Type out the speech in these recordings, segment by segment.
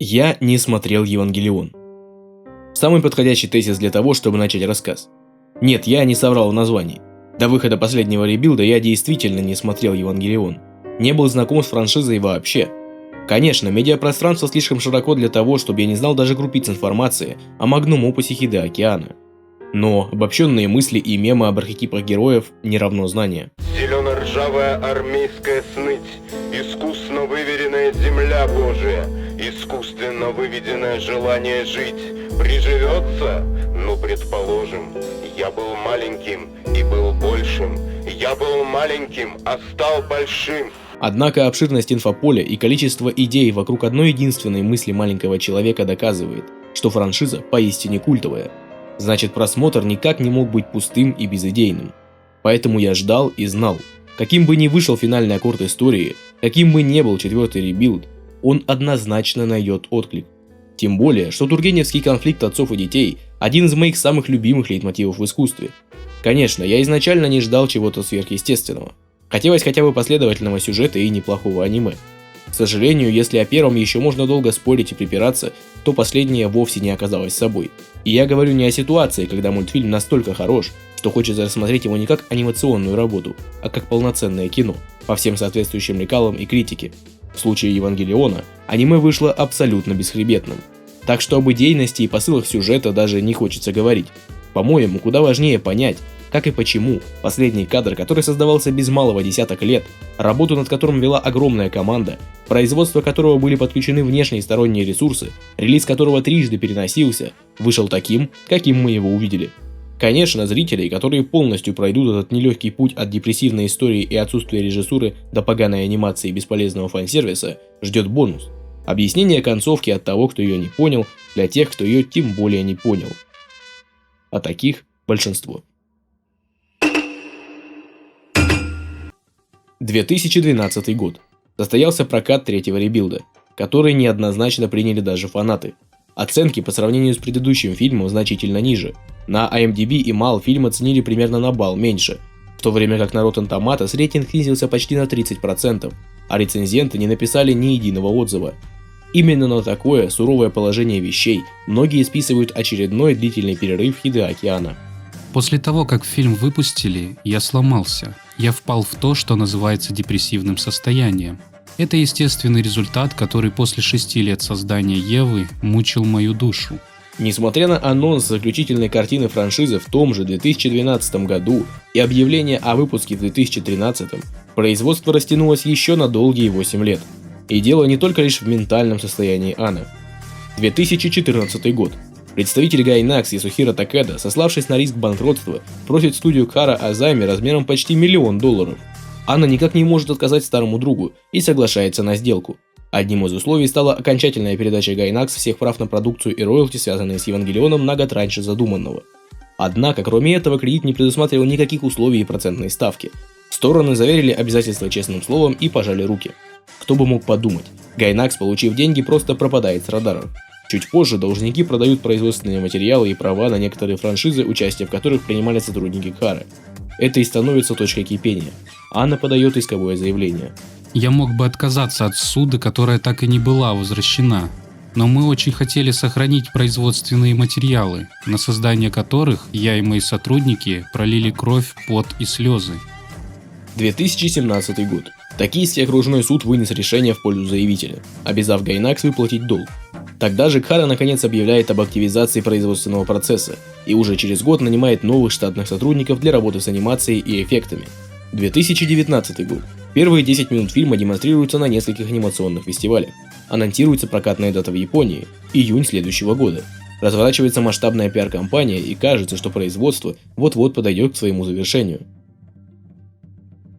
Я не смотрел «Евангелион». Самый подходящий тезис для того, чтобы начать рассказ. Нет, я не соврал в названии. До выхода последнего ребилда я действительно не смотрел «Евангелион». Не был знаком с франшизой вообще. Конечно, медиапространство слишком широко для того, чтобы я не знал даже крупиц информации о магнум опусе Хидеаки Анно. Но обобщенные мысли и мемы об архетипах героев не равно знания. Зелено-ржавая армейская сныть, искусно выверенная земля Божия, искусственно выведенное желание жить. Приживется? Ну, предположим. Я был маленьким и был большим. Я был маленьким, а стал большим. Однако обширность инфополя и количество идей вокруг одной единственной мысли маленького человека доказывает, что франшиза поистине культовая. Значит, просмотр никак не мог быть пустым и безидейным. Поэтому я ждал и знал, каким бы ни вышел финальный аккорд истории, каким бы ни был четвертый ребилд, он однозначно найдет отклик. Тем более, что тургеневский конфликт отцов и детей – один из моих самых любимых лейтмотивов в искусстве. Конечно, я изначально не ждал чего-то сверхъестественного. Хотелось хотя бы последовательного сюжета и неплохого аниме. К сожалению, если о первом еще можно долго спорить и припираться, то последнее вовсе не оказалось собой. И я говорю не о ситуации, когда мультфильм настолько хорош, что хочется рассмотреть его не как анимационную работу, а как полноценное кино, по всем соответствующим лекалам и критике. В случае Евангелиона аниме вышло абсолютно бесхребетным. Так что об идейности и посылах сюжета даже не хочется говорить. По-моему, куда важнее понять, как и почему последний кадр, который создавался без малого десяток лет, работу над которым вела огромная команда, производство которого были подключены внешние сторонние ресурсы, релиз которого трижды переносился, вышел таким, каким мы его увидели. Конечно, зрителей, которые полностью пройдут этот нелегкий путь от депрессивной истории и отсутствия режиссуры до поганой анимации и бесполезного фан-сервиса, ждет бонус. Объяснение концовки от того, кто ее не понял, для тех, кто ее тем более не понял. А таких большинство. 2012 год. Состоялся прокат третьего ребилда, который неоднозначно приняли даже фанаты. Оценки по сравнению с предыдущим фильмом значительно ниже. На IMDb и MAL фильм оценили примерно на балл меньше, в то время как на Rotten Tomatoes рейтинг снизился почти на 30%, а рецензенты не написали ни единого отзыва. Именно на такое суровое положение вещей многие списывают очередной длительный перерыв Хидеаки Анно. После того, как фильм выпустили, я сломался. Я впал в то, что называется депрессивным состоянием. Это естественный результат, который после 6 лет создания Евы мучил мою душу. Несмотря на анонс заключительной картины франшизы в том же 2012 году и объявление о выпуске в 2013, производство растянулось еще на долгие 8 лет. И дело не только лишь в ментальном состоянии Анно. 2014 год. Представитель Gainax Ясухиро Такеда, сославшись на риск банкротства, просит студию Кара о займе размером почти $1 миллион. Анна никак не может отказать старому другу и соглашается на сделку. Одним из условий стала окончательная передача Gainax всех прав на продукцию и роялти, связанные с Евангелионом, на год раньше задуманного. Однако, кроме этого, кредит не предусматривал никаких условий и процентной ставки. Стороны заверили обязательства честным словом и пожали руки. Кто бы мог подумать, Gainax, получив деньги, просто пропадает с радаров. Чуть позже должники продают производственные материалы и права на некоторые франшизы, участие в которых принимали сотрудники Кары. Это и становится точкой кипения. Анна подает исковое заявление. Я мог бы отказаться от ссуды, которая так и не была возвращена. Но мы очень хотели сохранить производственные материалы, на создание которых я и мои сотрудники пролили кровь, пот и слезы. 2017 год. Токийский окружной суд вынес решение в пользу заявителя, обязав Gainax выплатить долг. Тогда же Кара наконец объявляет об активизации производственного процесса и уже через год нанимает новых штатных сотрудников для работы с анимацией и эффектами. 2019 год. Первые 10 минут фильма демонстрируются на нескольких анимационных фестивалях. Анонсируется прокатная дата в Японии – июнь следующего года. Разворачивается масштабная пиар-компания и кажется, что производство вот-вот подойдет к своему завершению.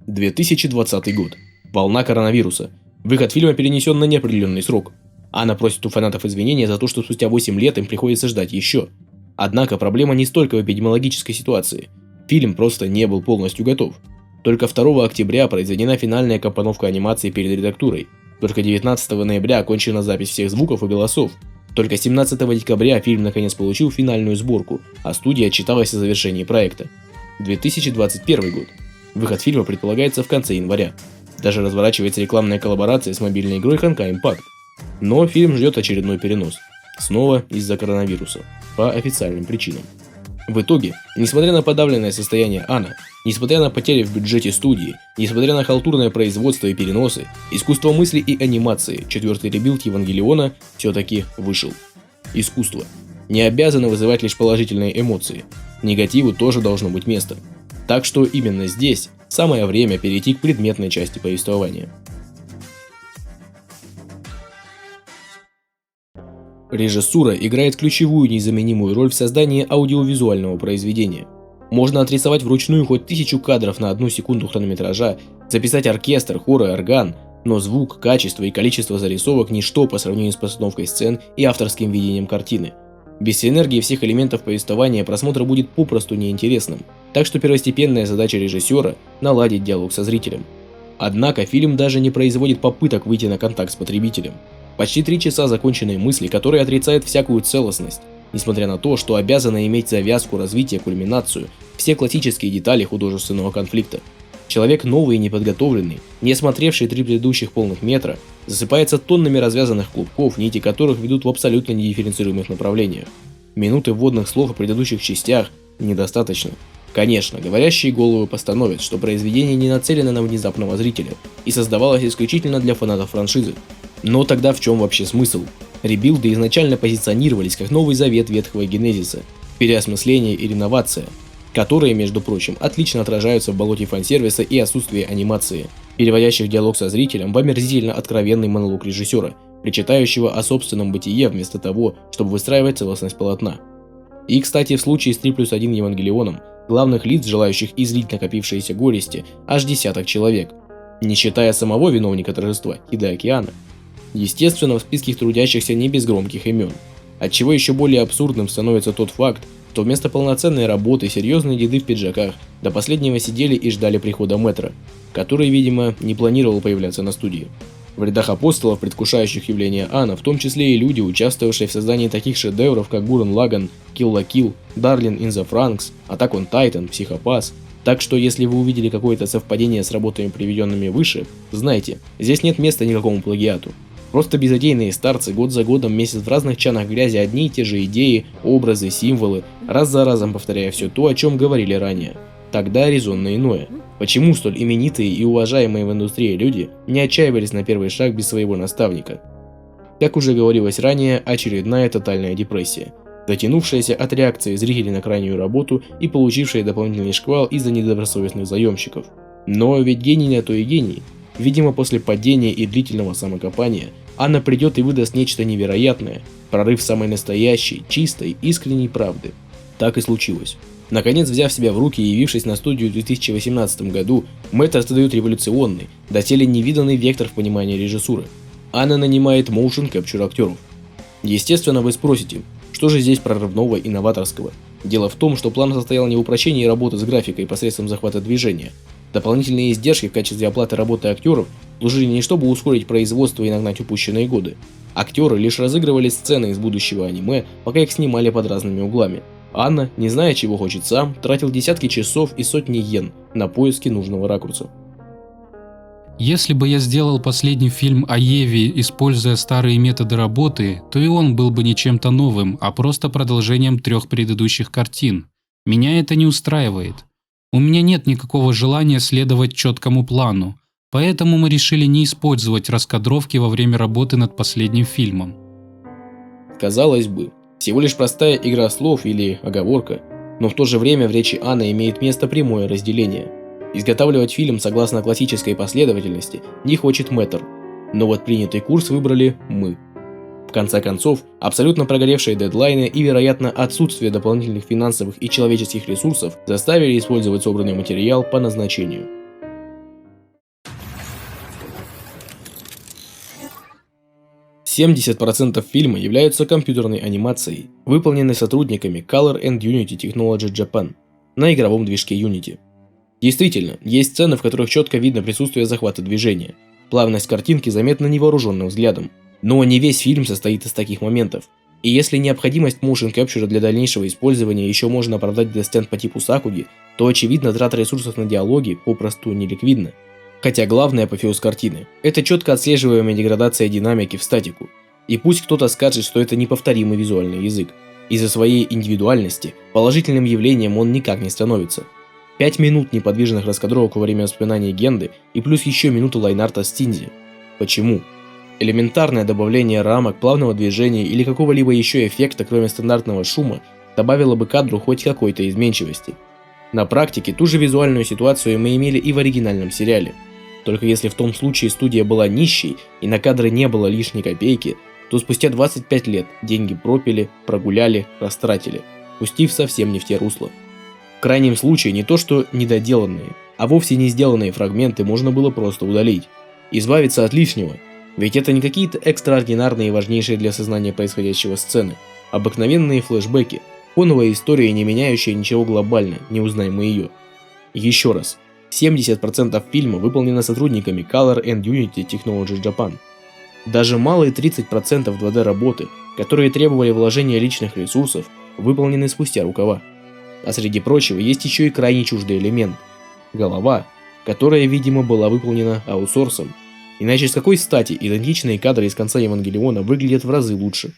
2020 год. Волна коронавируса. Выход фильма перенесен на неопределенный срок. Анна просит у фанатов извинения за то, что спустя 8 лет им приходится ждать еще. Однако проблема не столько в эпидемиологической ситуации. Фильм просто не был полностью готов. Только 2 октября произведена финальная компоновка анимации перед редактурой. Только 19 ноября окончена запись всех звуков и голосов. Только 17 декабря фильм наконец получил финальную сборку, а студия отчиталась о завершении проекта. 2021 год. Выход фильма предполагается в конце января. Даже разворачивается рекламная коллаборация с мобильной игрой Honkai Impact. Но фильм ждет очередной перенос. Снова из-за коронавируса. По официальным причинам. В итоге, несмотря на подавленное состояние Анна, несмотря на потери в бюджете студии, несмотря на халтурное производство и переносы, искусство мысли и анимации, четвертый ребилд Евангелиона все-таки вышел. Искусство не обязано вызывать лишь положительные эмоции. Негативу тоже должно быть место. Так что именно здесь самое время перейти к предметной части повествования. Режиссура играет ключевую незаменимую роль в создании аудиовизуального произведения. Можно отрисовать вручную хоть 1000 кадров на 1 секунду хронометража, записать оркестр, хор и орган, но звук, качество и количество зарисовок – ничто по сравнению с постановкой сцен и авторским видением картины. Без синергии всех элементов повествования просмотр будет попросту неинтересным, так что первостепенная задача режиссера – наладить диалог со зрителем. Однако фильм даже не производит попыток выйти на контакт с потребителем. Почти 3 часа законченной мысли, которые отрицают всякую целостность, несмотря на то, что обязаны иметь завязку, развитие, кульминацию, все классические детали художественного конфликта. Человек новый и неподготовленный, не смотревший 3 предыдущих полных метра, засыпается тоннами развязанных клубков, нити которых ведут в абсолютно недифференцируемых направлениях. Минуты вводных слов о предыдущих частях недостаточно. Конечно, говорящие головы постановят, что произведение не нацелено на внезапного зрителя и создавалось исключительно для фанатов франшизы. Но тогда в чем вообще смысл? Ребилды изначально позиционировались как новый завет ветхого генезиса, переосмысление и реновация, которые, между прочим, отлично отражаются в болоте фан-сервиса и отсутствии анимации, переводящих диалог со зрителем в омерзительно откровенный монолог режиссера, причитающего о собственном бытие вместо того, чтобы выстраивать целостность полотна. И, кстати, в случае с 3+1 Евангелионом, главных лиц, желающих излить накопившиеся горести, аж десяток человек, не считая самого виновника торжества Хидеаки Анно. Естественно, в списке трудящихся не без громких имен. Отчего еще более абсурдным становится тот факт, что вместо полноценной работы серьезные деды в пиджаках до последнего сидели и ждали прихода мэтра, который, видимо, не планировал появляться на студии. В рядах апостолов, предвкушающих явление Анно, в том числе и люди, участвовавшие в создании таких шедевров, как Гуррен Лаганн, Kill la Kill, Darling in the Franxx, Attack on Titan, Psycho-Pass. Так что, если вы увидели какое-то совпадение с работами, приведенными выше, знайте, здесь нет места никакому плагиату. Просто безыдейные старцы год за годом месяц в разных чанах грязи одни и те же идеи, образы, символы, раз за разом повторяя все то, о чем говорили ранее. Тогда резонно иное. Почему столь именитые и уважаемые в индустрии люди не отчаивались на первый шаг без своего наставника? Как уже говорилось ранее, очередная тотальная депрессия, затянувшаяся от реакции зрителей на крайнюю работу и получившая дополнительный шквал из-за недобросовестных заемщиков. Но ведь гений на то и гений. Видимо, после падения и длительного самокопания Анна придет и выдаст нечто невероятное, прорыв самой настоящей, чистой, искренней правды. Так и случилось. Наконец, взяв себя в руки и явившись на студию в 2018 году, Мэттер создает революционный, доселе невиданный вектор в понимании режиссуры. Анна нанимает motion capture актеров. Естественно, вы спросите, что же здесь прорывного и новаторского? Дело в том, что план состоял не в упрощении работы с графикой посредством захвата движения. Дополнительные издержки в качестве оплаты работы актеров служили не чтобы ускорить производство и нагнать упущенные годы. Актеры лишь разыгрывали сцены из будущего аниме, пока их снимали под разными углами. Анна, не зная, чего хочет сам, тратил десятки часов и сотни йен на поиски нужного ракурса. Если бы я сделал последний фильм о Еве, используя старые методы работы, то и он был бы не чем-то новым, а просто продолжением 3 предыдущих картин. Меня это не устраивает. У меня нет никакого желания следовать четкому плану, поэтому мы решили не использовать раскадровки во время работы над последним фильмом. Казалось бы, всего лишь простая игра слов или оговорка, но в то же время в речи Анны имеет место прямое разделение. Изготавливать фильм согласно классической последовательности не хочет Мэттер, но вот принятый курс выбрали мы. В конце концов, абсолютно прогоревшие дедлайны и, вероятно, отсутствие дополнительных финансовых и человеческих ресурсов заставили использовать собранный материал по назначению. Семьдесят % фильма являются компьютерной анимацией, выполненной сотрудниками Color and Unity Technology Japan на игровом движке Unity. Действительно, есть сцены, в которых четко видно присутствие захвата движения. Плавность картинки заметна невооруженным взглядом. Но не весь фильм состоит из таких моментов. И если необходимость motion capture для дальнейшего использования еще можно оправдать для сцен по типу Сакуги, то очевидно трата ресурсов на диалоги попросту неликвидна. Хотя главный апофеоз картины – это четко отслеживаемая деградация динамики в статику. И пусть кто-то скажет, что это неповторимый визуальный язык. Из-за своей индивидуальности положительным явлением он никак не становится. 5 минут неподвижных раскадровок во время воспоминаний Генды и плюс еще минута лайнарта с Тинзи. Почему? Элементарное добавление рамок, плавного движения или какого-либо еще эффекта, кроме стандартного шума, добавило бы кадру хоть какой-то изменчивости. На практике ту же визуальную ситуацию мы имели и в оригинальном сериале. Только если в том случае студия была нищей и на кадры не было лишней копейки, то спустя 25 лет деньги пропили, прогуляли, растратили, пустив совсем не в те русла. В крайнем случае не то что недоделанные, а вовсе не сделанные фрагменты можно было просто удалить. Избавиться от лишнего, ведь это не какие-то экстраординарные и важнейшие для осознания происходящего сцены, обыкновенные флешбеки, фоновая история, не меняющая ничего глобально, не узнаем мы ее. Еще раз, 70% фильма выполнено сотрудниками Color and Unity Technologies Japan. Даже малые 30% 2D работы, которые требовали вложения личных ресурсов, выполнены спустя рукава. А среди прочего есть еще и крайне чуждый элемент – голова, которая, видимо, была выполнена аутсорсом. Иначе с какой стати идентичные кадры из конца Евангелиона выглядят в разы лучше?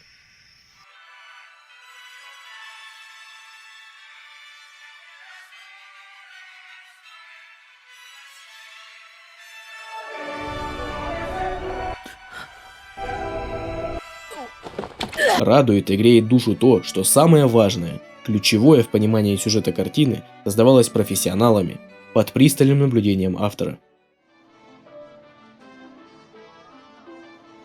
Радует и греет душу то, что самое важное, ключевое в понимании сюжета картины, создавалось профессионалами, под пристальным наблюдением автора.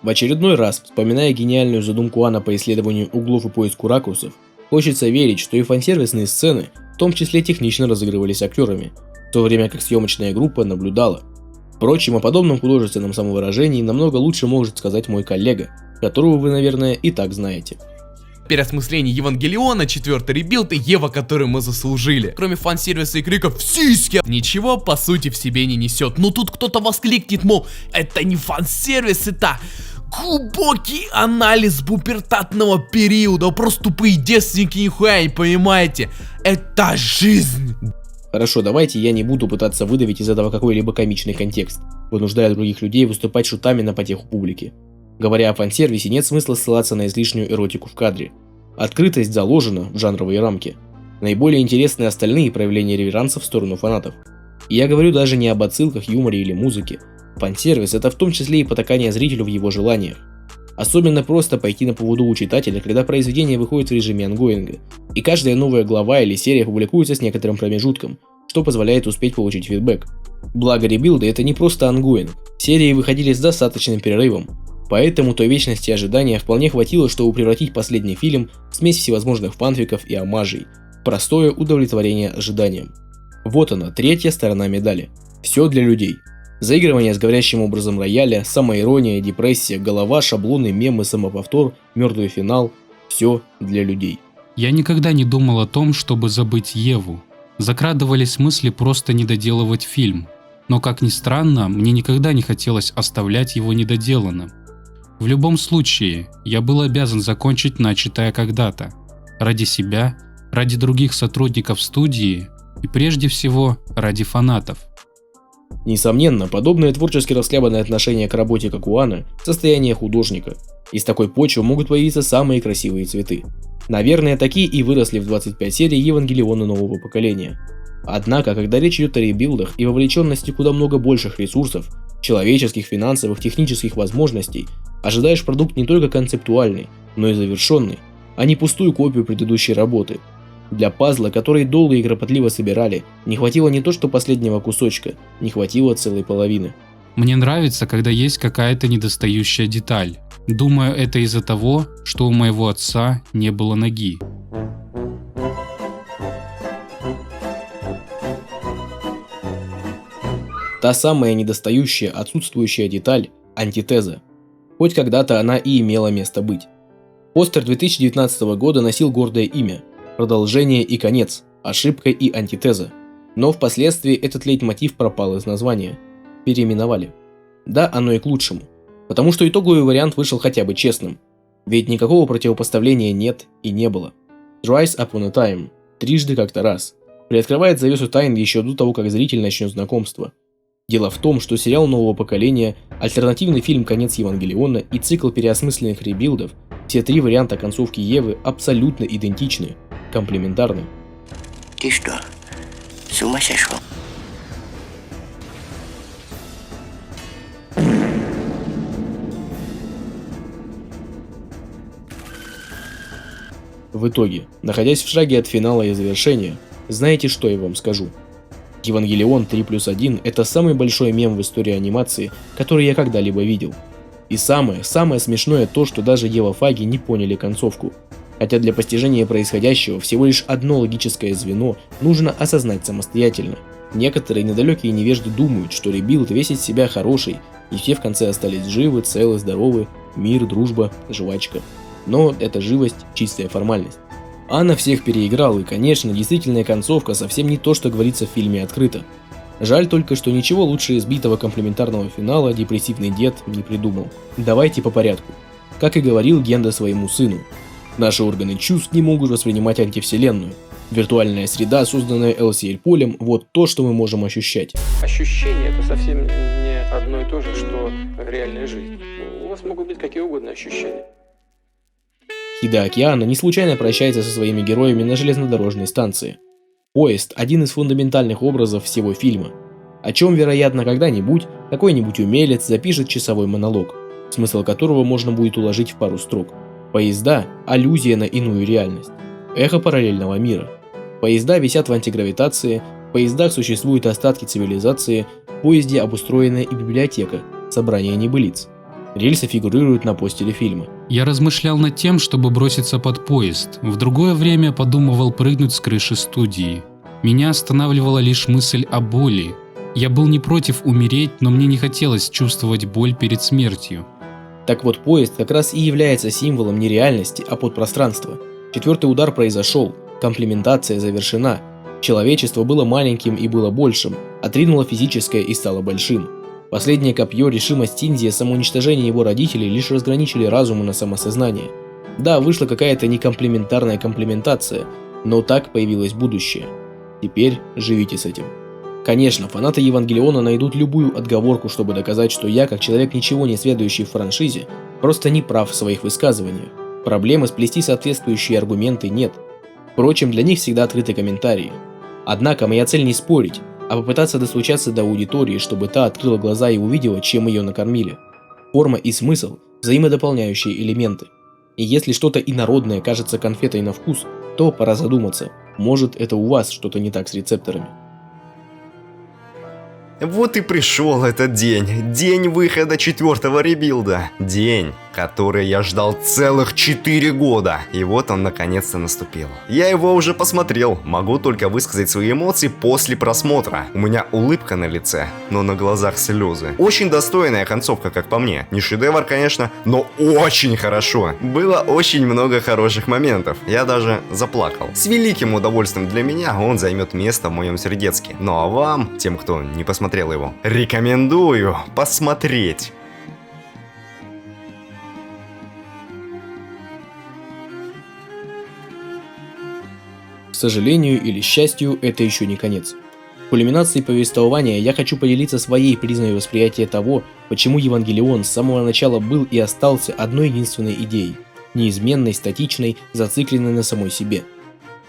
В очередной раз, вспоминая гениальную задумку Анна по исследованию углов и поиску ракурсов, хочется верить, что и фансервисные сцены, в том числе технично разыгрывались актерами, в то время как съемочная группа наблюдала. Впрочем, о подобном художественном самовыражении намного лучше может сказать мой коллега, которого вы, наверное, и так знаете. Переосмысление Евангелиона, 4-й ребилд и Ева, которую мы заслужили. Кроме фан-сервиса и криков «Сиськи!» ничего по сути в себе не несет. Но тут кто-то воскликнет, мол, это не фан-сервис, это глубокий анализ пубертатного периода. Просто тупые девственники нихуя не понимаете. Это жизнь. Хорошо, давайте я не буду пытаться выдавить из этого какой-либо комичный контекст, вынуждая других людей выступать шутами на потеху публики. Говоря о фан-сервисе, нет смысла ссылаться на излишнюю эротику в кадре. Открытость заложена в жанровые рамки. Наиболее интересны остальные проявления реверанса в сторону фанатов. И я говорю даже не об отсылках, юморе или музыке. Фан-сервис — это в том числе и потакание зрителю в его желаниях. Особенно просто пойти на поводу у читателя, когда произведение выходит в режиме ангоинга, и каждая новая глава или серия публикуется с некоторым промежутком, что позволяет успеть получить фидбэк. Благо ребилды — это не просто ангоинг, серии выходили с достаточным перерывом, поэтому той вечности ожидания вполне хватило, чтобы превратить последний фильм в смесь всевозможных фанфиков и омажей, простое удовлетворение ожиданием. Вот она, третья сторона медали. Все для людей. Заигрывание с говорящим образом рояля, самоирония, депрессия, голова, шаблоны, мемы, самоповтор, мертвый финал – все для людей. Я никогда не думал о том, чтобы забыть Еву. Закрадывались мысли просто недоделывать фильм. Но, как ни странно, мне никогда не хотелось оставлять его недоделанным. В любом случае, я был обязан закончить начатое когда-то. Ради себя, ради других сотрудников студии и прежде всего ради фанатов. Несомненно, подобное творчески расхлябанное отношение к работе как у Анны – состояние художника. Из такой почвы могут появиться самые красивые цветы. Наверное, такие и выросли в 25 серий Евангелиона нового поколения. Однако, когда речь идет о ребилдах и вовлеченности куда много больших ресурсов, человеческих, финансовых, технических возможностей, ожидаешь продукт не только концептуальный, но и завершенный, а не пустую копию предыдущей работы. Для пазла, который долго и кропотливо собирали, не хватило не то что последнего кусочка, не хватило целой половины. Мне нравится, когда есть какая-то недостающая деталь. Думаю, это из-за того, что у моего отца не было ноги. Та самая недостающая, отсутствующая деталь – антитеза. Хоть когда-то она и имела место быть. Постер 2019 года носил гордое имя – «Продолжение и конец. Ошибка и антитеза». Но впоследствии этот лейтмотив пропал из названия. Переименовали. Да, оно и к лучшему. Потому что итоговый вариант вышел хотя бы честным. Ведь никакого противопоставления нет и не было. Thrice upon a time. Трижды как-то раз. Приоткрывает завесу тайн еще до того, как зритель начнет знакомство. Дело в том, что сериал нового поколения, альтернативный фильм «Конец Евангелиона» и цикл переосмысленных ребилдов, все три варианта концовки Евы абсолютно идентичны, комплементарны. Ты что, с ума сошел? В итоге, находясь в шаге от финала и завершения, знаете, что я вам скажу? Евангелион 3+1 – это самый большой мем в истории анимации, который я когда-либо видел. И самое смешное то, что даже евафаги не поняли концовку. Хотя для постижения происходящего всего лишь одно логическое звено нужно осознать самостоятельно. Некоторые недалекие невежды думают, что ребилд весь из себя хороший, и все в конце остались живы, целы, здоровы, мир, дружба, жвачка. Но эта живость – чистая формальность. Анна всех переиграл, и, конечно, действительная концовка совсем не то, что говорится в фильме открыто. Жаль только, что ничего лучше избитого комплементарного финала депрессивный дед не придумал. Давайте по порядку. Как и говорил Генда своему сыну, наши органы чувств не могут воспринимать антивселенную. Виртуальная среда, созданная LCL-полем, вот то, что мы можем ощущать. Ощущение – это совсем не одно и то же, что реальная жизнь. У вас могут быть какие угодно ощущения. Хидеаки Анно не случайно прощается со своими героями на железнодорожной станции. Поезд – один из фундаментальных образов всего фильма, о чем, вероятно, когда-нибудь какой-нибудь умелец запишет часовой монолог, смысл которого можно будет уложить в пару строк. Поезда – аллюзия на иную реальность, эхо параллельного мира. Поезда висят в антигравитации, в поездах существуют остатки цивилизации, в поезде обустроена и библиотека, собрание небылиц. Рельсы фигурируют на постере фильма. Я размышлял над тем, чтобы броситься под поезд. В другое время подумывал прыгнуть с крыши студии. Меня останавливала лишь мысль о боли. Я был не против умереть, но мне не хотелось чувствовать боль перед смертью. Так вот, поезд как раз и является символом не реальности, а подпространства. Четвертый удар произошел, комплементация завершена. Человечество было маленьким и было большим, отринуло физическое и стало большим. Последнее копье, решимость Синдзи, самоуничтожение его родителей лишь разграничили разумы на самосознание. Да, вышла какая-то некомплементарная комплементация, но так появилось будущее. Теперь живите с этим. Конечно, фанаты Евангелиона найдут любую отговорку, чтобы доказать, что я, как человек, ничего не сведущий в франшизе, просто не прав в своих высказываниях. Проблемы сплести соответствующие аргументы нет. Впрочем, для них всегда открыты комментарии. Однако моя цель не спорить, а попытаться достучаться до аудитории, чтобы та открыла глаза и увидела, чем ее накормили. Форма и смысл – взаимодополняющие элементы. И если что-то инородное кажется конфетой на вкус, то пора задуматься, может, это у вас что-то не так с рецепторами. Вот и пришел этот день. День выхода 4-го ребилда. День, который я ждал целых 4 года. И вот он наконец-то наступил. Я его уже посмотрел. Могу только высказать свои эмоции после просмотра. У меня улыбка на лице, но на глазах слезы. Очень достойная концовка, как по мне. Не шедевр, конечно, но очень хорошо. Было очень много хороших моментов. Я даже заплакал. С великим удовольствием для меня он займет место в моем сердечке. Ну а вам, тем, кто не посмотрел его, рекомендую посмотреть. К сожалению или счастью, это еще не конец. В кульминации повествования я хочу поделиться своей призмой восприятия того, почему Евангелион с самого начала был и остался одной единственной идеей, неизменной, статичной, зацикленной на самой себе.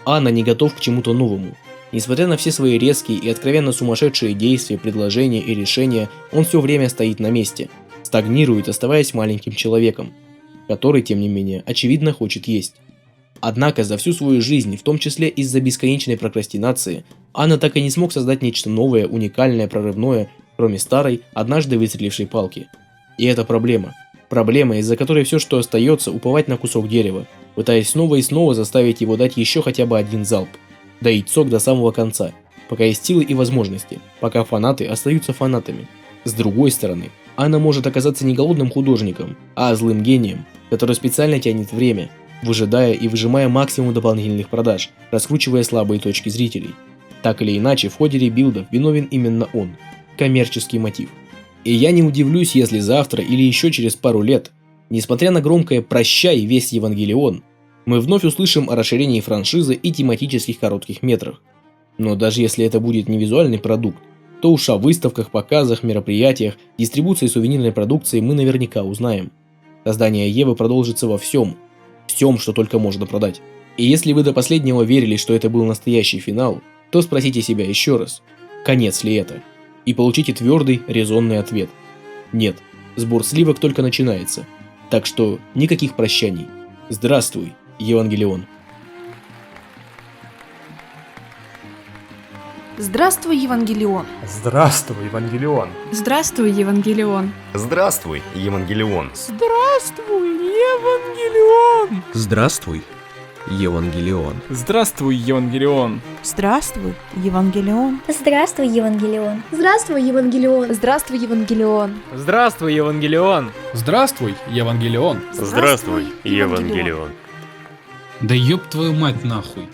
Анна не готов к чему-то новому. Несмотря на все свои резкие и откровенно сумасшедшие действия, предложения и решения, он все время стоит на месте, стагнирует, оставаясь маленьким человеком, который, тем не менее, очевидно хочет есть. Однако за всю свою жизнь, в том числе из-за бесконечной прокрастинации, Анна так и не смог создать нечто новое, уникальное, прорывное, кроме старой, однажды выстрелившей палки. И это проблема. Проблема, из-за которой все, что остается, уповать на кусок дерева, пытаясь снова и снова заставить его дать еще хотя бы один залп. Доить сок до самого конца, пока есть силы и возможности, пока фанаты остаются фанатами. С другой стороны, Анна может оказаться не голодным художником, а злым гением, который специально тянет время, выжидая и выжимая максимум дополнительных продаж, раскручивая слабые точки зрителей. Так или иначе, в ходе ребилдов виновен именно он – коммерческий мотив. И я не удивлюсь, если завтра или еще через пару лет, несмотря на громкое «прощай, весь Евангелион», мы вновь услышим о расширении франшизы и тематических коротких метрах. Но даже если это будет не визуальный продукт, то То уж о выставках, показах, мероприятиях, дистрибуции сувенирной продукции мы наверняка узнаем. Создание Евы продолжится во всем, что только можно продать. И если вы до последнего верили, что это был настоящий финал, то спросите себя еще раз, конец ли это? И получите твердый, резонный ответ. Нет, сбор сливок только начинается. Так что никаких прощаний. Здравствуй, Евангелион. Здравствуй, Евангелион. Здравствуй, Евангелион. Здравствуй, Евангелион. Здравствуй, Евангелион. Здравствуй, Евангелион. Здравствуй, Евангелион. Здравствуй, Евангелион. Здравствуй, Евангелион. Здравствуй, Евангелион. Здравствуй, Евангелион. Здравствуй, Евангелион. Здравствуй, Евангелион. Здравствуй, Евангелион. Здравствуй, Евангелион. Да ёб твою мать нахуй.